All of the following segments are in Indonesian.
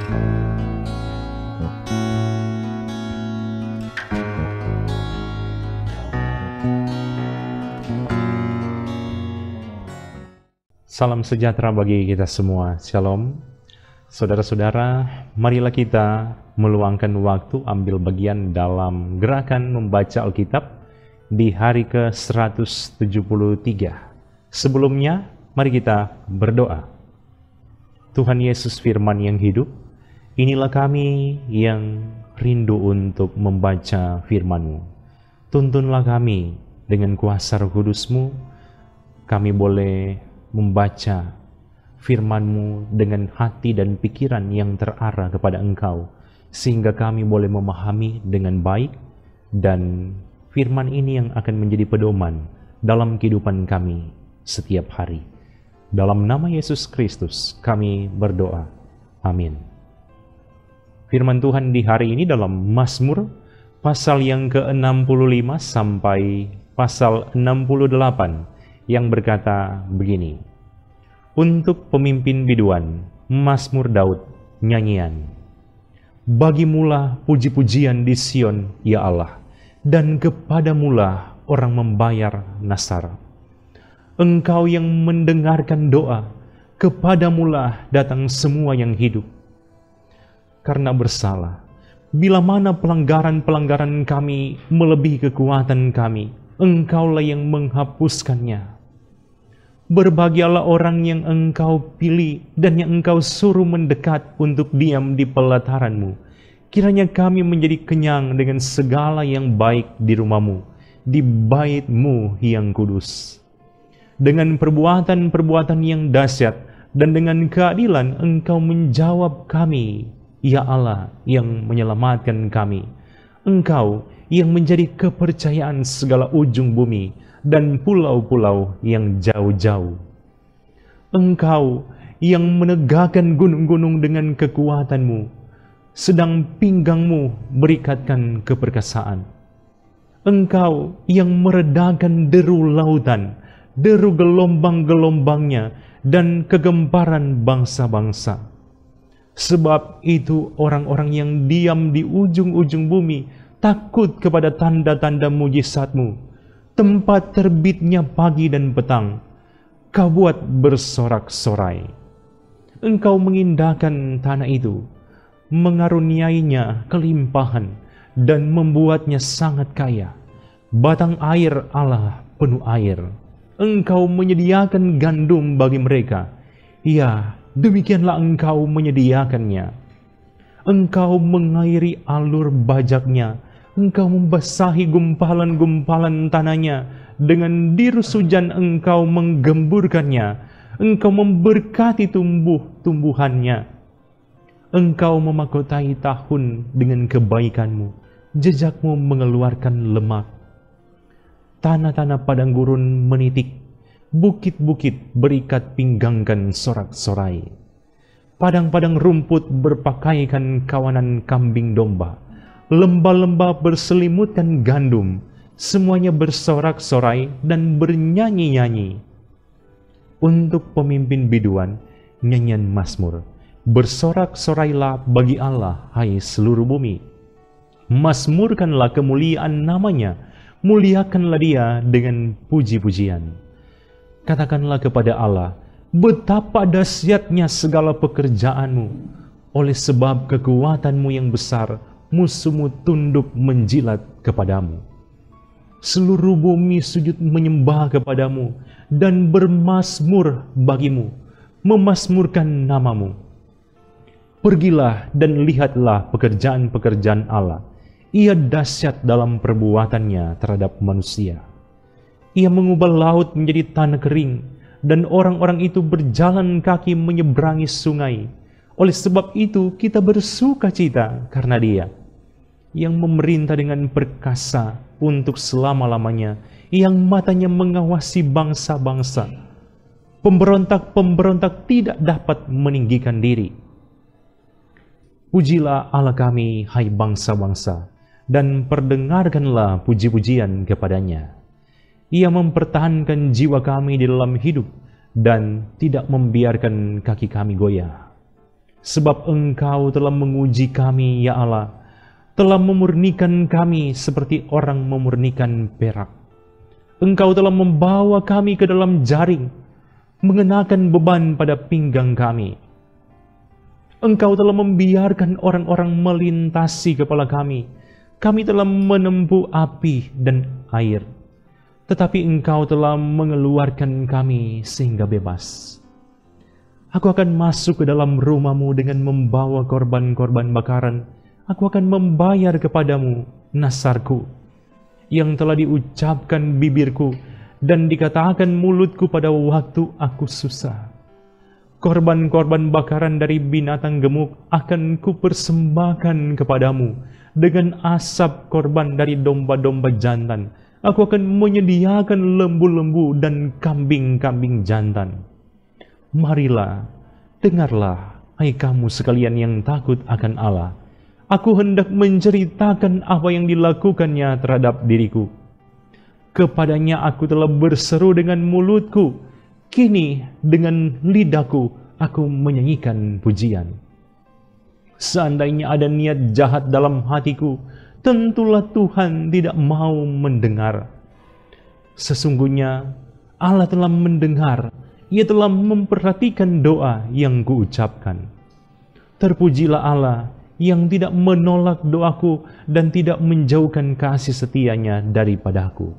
Salam sejahtera bagi kita semua. Shalom. Saudara-saudara, marilah kita meluangkan waktu ambil bagian dalam gerakan membaca Alkitab di hari ke-173. Sebelumnya, mari kita berdoa. Tuhan Yesus firman yang hidup, inilah kami yang rindu untuk membaca firman-Mu. Tuntunlah kami dengan kuasa Roh Kudus-Mu, kami boleh membaca firman-Mu dengan hati dan pikiran yang terarah kepada Engkau, sehingga kami boleh memahami dengan baik, dan firman ini yang akan menjadi pedoman dalam kehidupan kami setiap hari. Dalam nama Yesus Kristus kami berdoa. Amin. Firman Tuhan di hari ini dalam Mazmur pasal yang ke-65 sampai pasal 68 yang berkata begini. Untuk pemimpin biduan, Mazmur Daud, nyanyian. Bagimulah puji-pujian di Sion, ya Allah, dan kepadamulah orang membayar nasar. Engkau yang mendengarkan doa, kepadamulah datang semua yang hidup. Karena bersalah, bila mana pelanggaran-pelanggaran kami melebihi kekuatan kami, Engkaulah yang menghapuskannya. Berbahagialah orang yang Engkau pilih dan yang Engkau suruh mendekat untuk diam di pelataran-Mu. Kiranya kami menjadi kenyang dengan segala yang baik di rumah-Mu, di bait-Mu yang kudus. Dengan perbuatan-perbuatan yang dahsyat dan dengan keadilan Engkau menjawab kami, ya Allah yang menyelamatkan kami. Engkau yang menjadi kepercayaan segala ujung bumi dan pulau-pulau yang jauh-jauh. Engkau yang menegakkan gunung-gunung dengan kekuatan-Mu, sedang pinggang-Mu berikatkan keperkasaan. Engkau yang meredakan deru lautan, deru gelombang-gelombangnya, dan kegemparan bangsa-bangsa. Sebab itu orang-orang yang diam di ujung-ujung bumi takut kepada tanda-tanda mujizat-Mu. Tempat terbitnya pagi dan petang, Kau buat bersorak-sorai. Engkau mengindahkan tanah itu, mengaruniainya kelimpahan, dan membuatnya sangat kaya. Batang air Allah penuh air. Engkau menyediakan gandum bagi mereka. Ya, demikianlah Engkau menyediakannya. Engkau mengairi alur bajaknya. Engkau membasahi gumpalan-gumpalan tanahnya, dengan dirus hujan Engkau menggemburkannya. Engkau memberkati tumbuh-tumbuhannya. Engkau memahkotai tahun dengan kebaikan-Mu, jejak-Mu mengeluarkan lemak. Tanah-tanah padang gurun menitik, bukit-bukit berikat pinggangkan sorak-sorai. Padang-padang rumput berpakaikan kawanan kambing domba. Lembah-lembah berselimutkan gandum, semuanya bersorak-sorai dan bernyanyi-nyanyi. Untuk pemimpin biduan, nyanyian Mazmur. Bersorak-sorailah bagi Allah, hai seluruh bumi. Mazmurkanlah kemuliaan namanya, muliakanlah Dia dengan puji-pujian. Katakanlah kepada Allah, betapa dahsyatnya segala pekerjaan-Mu. Oleh sebab kekuatan-Mu yang besar, musuh-Mu tunduk menjilat kepadamu. Seluruh bumi sujud menyembah kepadamu dan bermazmur bagimu, memazmurkan nama-Mu. Pergilah dan lihatlah pekerjaan-pekerjaan Allah. Ia dahsyat dalam perbuatannya terhadap manusia. Ia mengubah laut menjadi tanah kering, dan orang-orang itu berjalan kaki menyeberangi sungai. Oleh sebab itu kita bersuka cita karena Dia yang memerintah dengan perkasa untuk selama-lamanya, yang matanya mengawasi bangsa-bangsa. Pemberontak-pemberontak tidak dapat meninggikan diri. Pujilah Allah kami, hai bangsa-bangsa, dan perdengarkanlah puji-pujian kepadanya. Ia mempertahankan jiwa kami di dalam hidup dan tidak membiarkan kaki kami goyah. sebab Engkau telah menguji kami, ya Allah, telah memurnikan kami seperti orang memurnikan perak. Engkau telah membawa kami ke dalam jaring, mengenakan beban pada pinggang kami. Engkau telah membiarkan orang-orang melintasi kepala kami. Kami telah menempuh api dan air, tetapi Engkau telah mengeluarkan kami sehingga bebas. Aku akan masuk ke dalam rumah-Mu dengan membawa korban-korban bakaran. Aku akan membayar kepadamu nasarku, yang telah diucapkan bibirku dan dikatakan mulutku pada waktu aku susah. Korban-korban bakaran dari binatang gemuk akan kupersembahkan kepadamu, dengan asap korban dari domba-domba jantan. Aku akan menyediakan lembu-lembu dan kambing-kambing jantan. Marilah, dengarlah, hai kamu sekalian yang takut akan Allah. Aku hendak menceritakan apa yang dilakukannya terhadap diriku. Kepadanya aku telah berseru dengan mulutku, kini dengan lidahku aku menyanyikan pujian. Seandainya ada niat jahat dalam hatiku, tentulah Tuhan tidak mau mendengar. Sesungguhnya Allah telah mendengar, Ia telah memperhatikan doa yang kuucapkan. Terpujilah Allah yang tidak menolak doaku dan tidak menjauhkan kasih setianya daripadaku.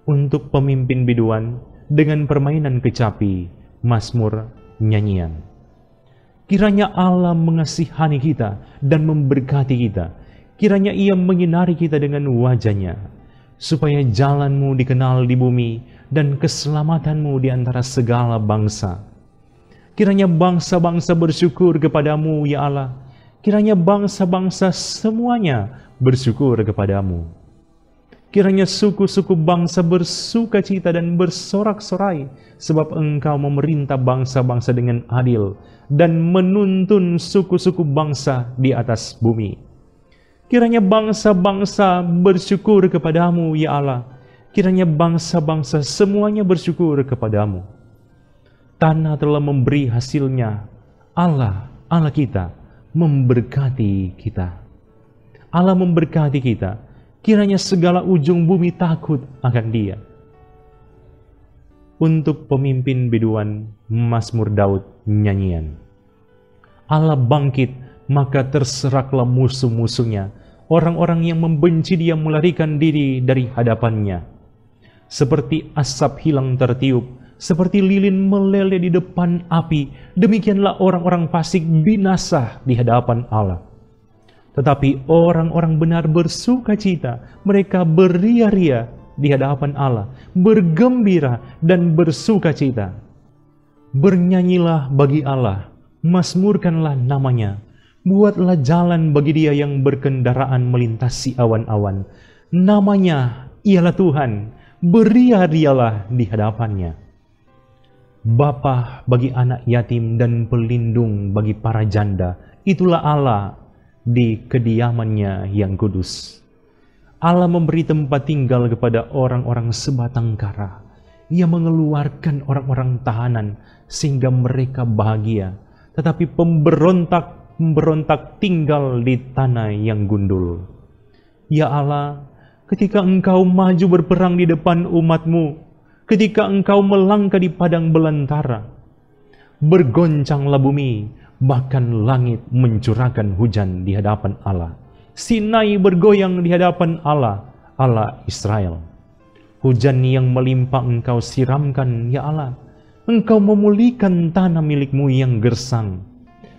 Untuk pemimpin biduan dengan permainan kecapi, mazmur, nyanyian. Kiranya Allah mengasihani kita dan memberkati kita. Kiranya Ia menyinari kita dengan wajah-Nya, supaya jalan-Mu dikenal di bumi dan keselamatan-Mu di antara segala bangsa. Kiranya bangsa-bangsa bersyukur kepadamu, ya Allah. Kiranya bangsa-bangsa semuanya bersyukur kepadamu. Kiranya suku-suku bangsa bersukacita dan bersorak-sorai, sebab Engkau memerintah bangsa-bangsa dengan adil dan menuntun suku-suku bangsa di atas bumi. Kiranya bangsa-bangsa bersyukur kepadamu, ya Allah. Kiranya bangsa-bangsa semuanya bersyukur kepadamu. Tanah telah memberi hasilnya. Allah kita memberkati kita. Allah memberkati kita. Kiranya segala ujung bumi takut akan Dia. Untuk pemimpin biduan, mazmur Daud, nyanyian. Allah bangkit, maka terseraklah musuh-musuhnya. Orang-orang yang membenci Dia melarikan diri dari hadapannya. Seperti asap hilang tertiup, seperti lilin meleleh di depan api, demikianlah orang-orang fasik binasa di hadapan Allah. Tetapi orang-orang benar bersukacita, mereka beria-ria di hadapan Allah, bergembira dan bersukacita. Bernyanyilah bagi Allah, mazmurkanlah namanya, buatlah jalan bagi Dia yang berkendaraan melintasi awan-awan. Namanya ialah Tuhan, beria-rialah di hadapannya. Bapa bagi anak yatim dan pelindung bagi para janda, itulah Allah di kediamannya yang kudus. Allah memberi tempat tinggal kepada orang-orang sebatang kara. Ia mengeluarkan orang-orang tahanan sehingga mereka bahagia. Tetapi pemberontak tinggal di tanah yang gundul. Ya Allah, ketika Engkau maju berperang di depan umat-Mu, ketika Engkau melangkah di padang belantara, bergoncanglah bumi, bahkan langit mencurahkan hujan di hadapan Allah. Sinai bergoyang di hadapan Allah, Allah Israel. Hujan yang melimpah Engkau siramkan, ya Allah. Engkau memulihkan tanah milik-Mu yang gersang,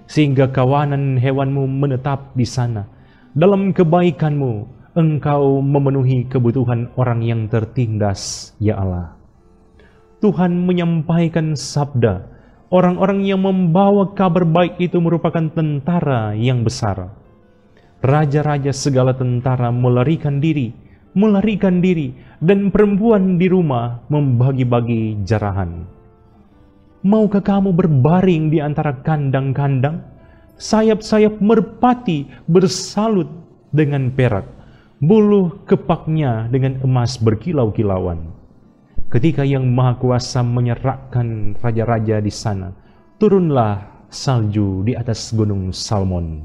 sehingga kawanan hewan-Mu menetap di sana. Dalam kebaikan-Mu, Engkau memenuhi kebutuhan orang yang tertindas, ya Allah. Tuhan menyampaikan sabda. Orang-orang yang membawa kabar baik itu merupakan tentara yang besar. Raja-raja segala tentara melarikan diri, dan perempuan di rumah membagi-bagi jarahan. Maukah kamu berbaring di antara kandang-kandang? Sayap-sayap merpati bersalut dengan perak, buluh kepaknya dengan emas berkilau-kilauan. Ketika Yang Maha Kuasa menyerahkan raja-raja di sana, turunlah salju di atas gunung Salmon,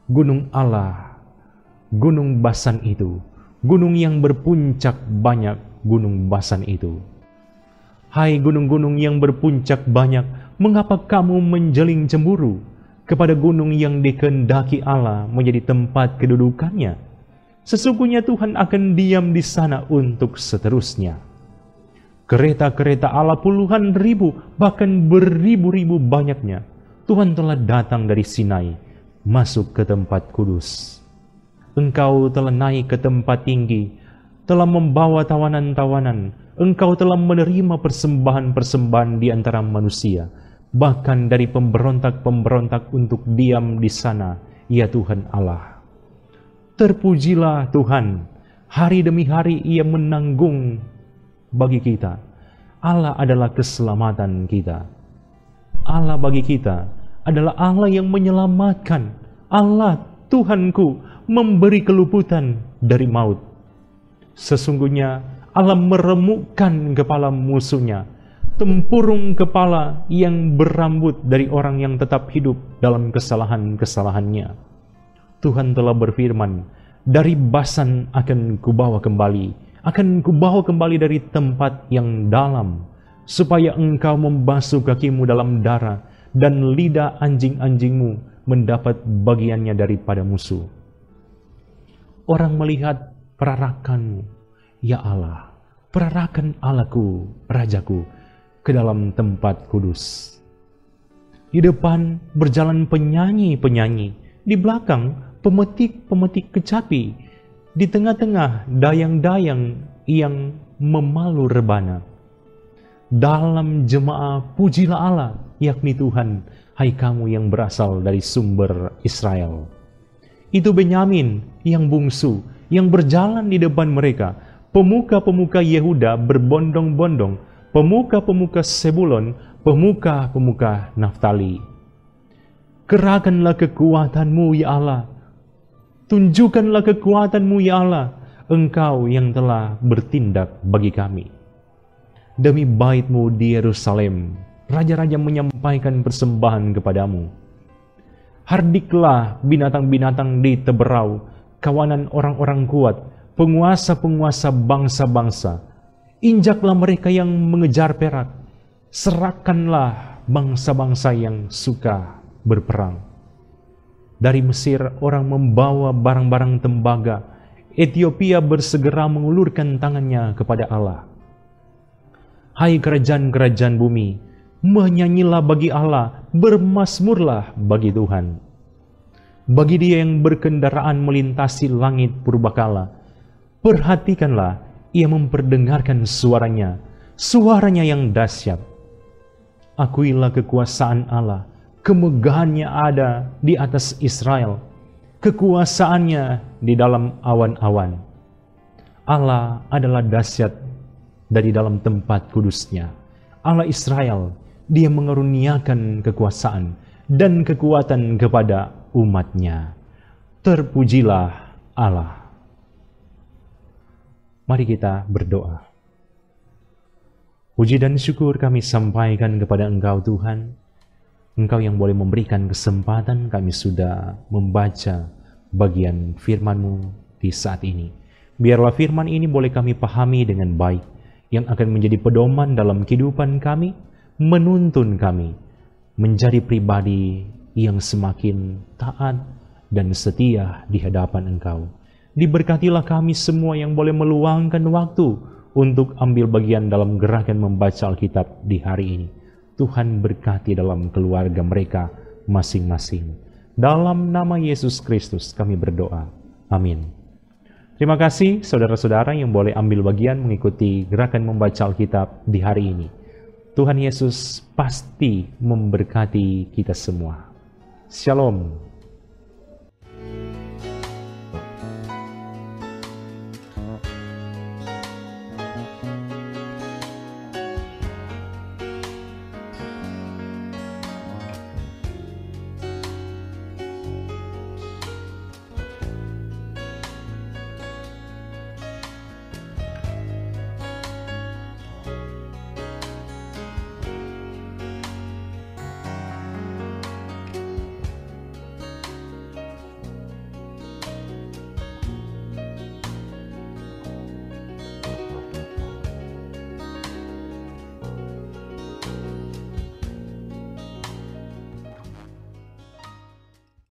gunung Allah, gunung Basan itu, gunung yang berpuncak banyak, gunung Basan itu. Hai gunung-gunung yang berpuncak banyak, mengapa kamu menjeling cemburu kepada gunung yang dikehendaki Allah menjadi tempat kedudukannya? Sesungguhnya Tuhan akan diam di sana untuk seterusnya. Kereta-kereta Allah puluhan ribu, bahkan beribu-ribu banyaknya. Tuhan telah datang dari Sinai, masuk ke tempat kudus. Engkau telah naik ke tempat tinggi, telah membawa tawanan-tawanan. Engkau telah menerima persembahan-persembahan di antara manusia, bahkan dari pemberontak-pemberontak untuk diam di sana, ya Tuhan Allah. Terpujilah Tuhan, hari demi hari Ia menanggung bagi kita. Allah adalah keselamatan kita. Allah bagi kita adalah Allah yang menyelamatkan. Allah, Tuhanku, memberi keluputan dari maut. Sesungguhnya Allah meremukkan kepala musuhnya, tempurung kepala yang berambut dari orang yang tetap hidup dalam kesalahan-kesalahannya. Tuhan telah berfirman, dari Basan akan kubawa kembali, dari tempat yang dalam, supaya engkau membasuh kakimu dalam darah, dan lidah anjing-anjingmu mendapat bagiannya daripada musuh. Orang melihat perarakanmu, ya Allah, perarakan Allahku, Rajaku, ke dalam tempat kudus. Di depan berjalan penyanyi-penyanyi, di belakang pemetik-pemetik kecapi, di tengah-tengah dayang-dayang yang memalu rebana. Dalam jemaah pujilah Allah, yakni Tuhan, hai kamu yang berasal dari sumber Israel. Itu Benyamin yang bungsu, yang berjalan di depan mereka. Pemuka-pemuka Yehuda berbondong-bondong, pemuka-pemuka Sebulon, pemuka-pemuka Naftali. Kerahkanlah kekuatanmu, ya Allah. Tunjukkanlah kekuatanmu, ya Allah, Engkau yang telah bertindak bagi kami. Demi bait-Mu di Yerusalem, raja-raja menyampaikan persembahan kepadamu. Hardiklah binatang-binatang di teberau, kawanan orang-orang kuat, penguasa-penguasa bangsa-bangsa. Injaklah mereka yang mengejar perak, serahkanlah bangsa-bangsa yang suka berperang. Dari Mesir orang membawa barang-barang tembaga. Ethiopia bersegera mengulurkan tangannya kepada Allah. Hai kerajaan-kerajaan bumi, menyanyilah bagi Allah, bermazmurlah bagi Tuhan. Bagi Dia yang berkendaraan melintasi langit purbakala, perhatikanlah, Ia memperdengarkan suaranya, suaranya yang dahsyat. Akuilah kekuasaan Allah, kemegahannya ada di atas Israel, kekuasaannya di dalam awan-awan. Allah adalah dahsyat dari dalam tempat kudusnya. Allah Israel, Dia mengaruniakan kekuasaan dan kekuatan kepada umatnya. Terpujilah Allah. Mari kita berdoa. Puji dan syukur kami sampaikan kepada Engkau Tuhan. Engkau yang boleh memberikan kesempatan kami sudah membaca bagian firman-Mu di saat ini. Biarlah firman ini boleh kami pahami dengan baik, yang akan menjadi pedoman dalam kehidupan kami, menuntun kami menjadi pribadi yang semakin taat dan setia di hadapan Engkau. Diberkatilah kami semua yang boleh meluangkan waktu untuk ambil bagian dalam gerakan membaca Alkitab di hari ini. Tuhan berkati dalam keluarga mereka masing-masing. Dalam nama Yesus Kristus kami berdoa. Amin. Terima kasih saudara-saudara yang boleh ambil bagian mengikuti gerakan membaca Alkitab di hari ini. Tuhan Yesus pasti memberkati kita semua. Shalom.